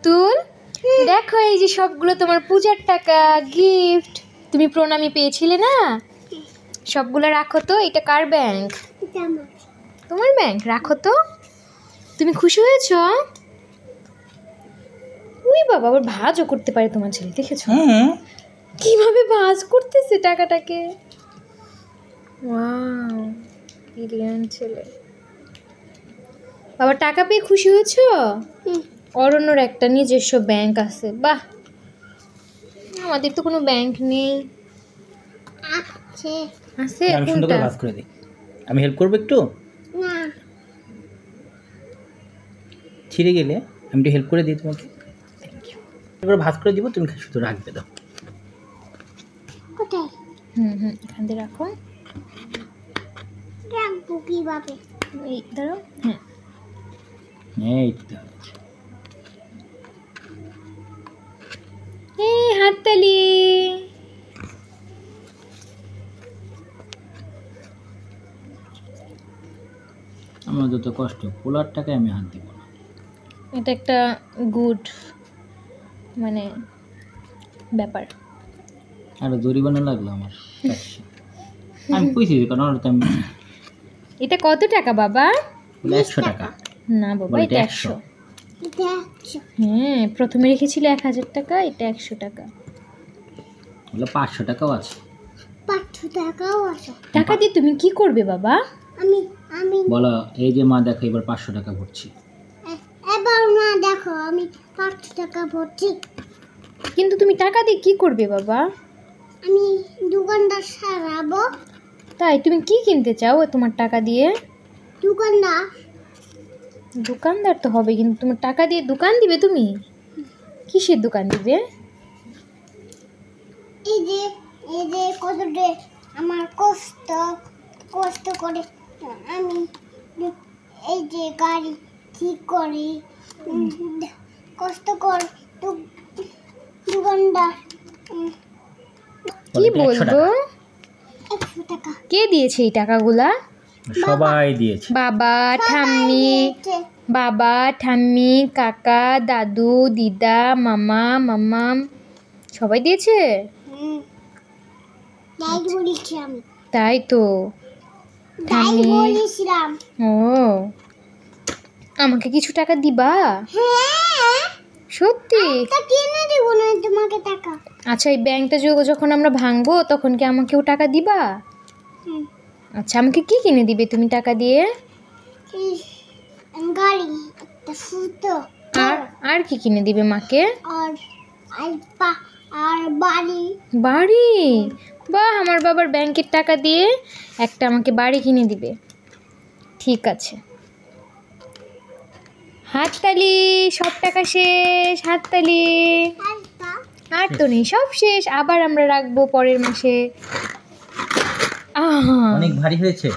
পুতুল দেখো এই যে সবগুলো তোমার পূজার টাকা গিফট তুমি প্রণামী পেয়েছিলে না সবগুলো রাখো তো এটা কার ব্যাংক তোমার ব্যাংক রাখো তো তুমি খুশি হয়েছো ওই বাবা আবার ভাঁজও করতে পারে তোমার ছেলে দেখেছো কিভাবে ভাঁজ করতেছে টাকাটাকে ওয়াও ব্রিলিয়ান্ট ছেলে বাবা টাকা পেয়ে খুশি হয়েছো অরণ্যর একটা নিজস্ব ব্যাংক আছে বাহ আমাদের তো কোনো ব্যাংক নেই আছে আমি সুন্দর করে ভাঁজ করে দিই আমি হেল্প করব একটু না ছিঁড়ে গেলে আমি একটু হেল্প করে দিই তোমাকে এবার ভাঁজ করে দিব তুমি শুধু রাখবে দাও কোথায় এখান দিয়ে রাখো রাখবো কিভাবে এই ধরো এই তো এই হাততালি আমার যত কষ্ট পোলার টাকায় আমি হাত দিব না এটা একটা গুড মানে ব্যাপার আরো জরিমানা লাগলো আমার আমি কইছি কারণ ওরা তো আমি এটা কত টাকা বাবা 100 টাকা না বাবা বলে এটা 100 হ্যাঁ প্রথমে রেখেছিল 1000 টাকা এটা 100 টাকা বলে 500 টাকাও আছে 500 টাকাও আছে টাকা দিয়ে তুমি কি করবে বাবা আমি আমি বলো এই যে মা দেখো এবার 500 টাকা ভরছি এবার না দেখো আমি 500 টাকা ভরছি কিন্তু তুমি টাকা দিয়ে কি করবে বাবা আমি দোকানদার সারাবো তাই তুমি কি কিনতে চাও তোমার টাকা দিয়ে দোকানদার দোকানদার তো হবে কিন্তু তোমার টাকা দিয়ে দোকান দিবে তুমি কিসের দোকান দিবে এই যে কতটা আমার কষ্ট করে আমি এই যে গাড়ি ঠিক করি কষ্ট করে দোকানদার কি বলবো 100 টাকা কে দিয়েছে এই টাকাগুলা সবাই দিয়েছে বাবা ঠাম্মি কাকা দাদু দিদা মামা মামাম সবাই দিয়েছে তাই বলেছি আমি তাই তো তাই বলেছিলাম ও আমাকে কিছু টাকা দিবা হ্যাঁ সত্যি তা কেন দেব না তোমাকে টাকা আচ্ছা এই ব্যাংকটা যখন আমরা ভাঙবো তখন কি আমাকেও টাকা দিবা আচ্ছা আমাকে কি কিনে দিবে তুমি টাকা দিয়ে এই গাড়ি একটা সুতো আর কি কিনে দিবে মাকে আর আর বাড়ি বাড়ি বাহ আমার বাবার ব্যাংকের টাকা দিয়ে একটা আমাকে বাড়ি কিনে দিবে ঠিক আছে হাততালি সব টাকা শেষ হাততালি আর তো নেই সব শেষ আবার আমরা রাখবো পরের মাসে অনেক ভারী হয়েছে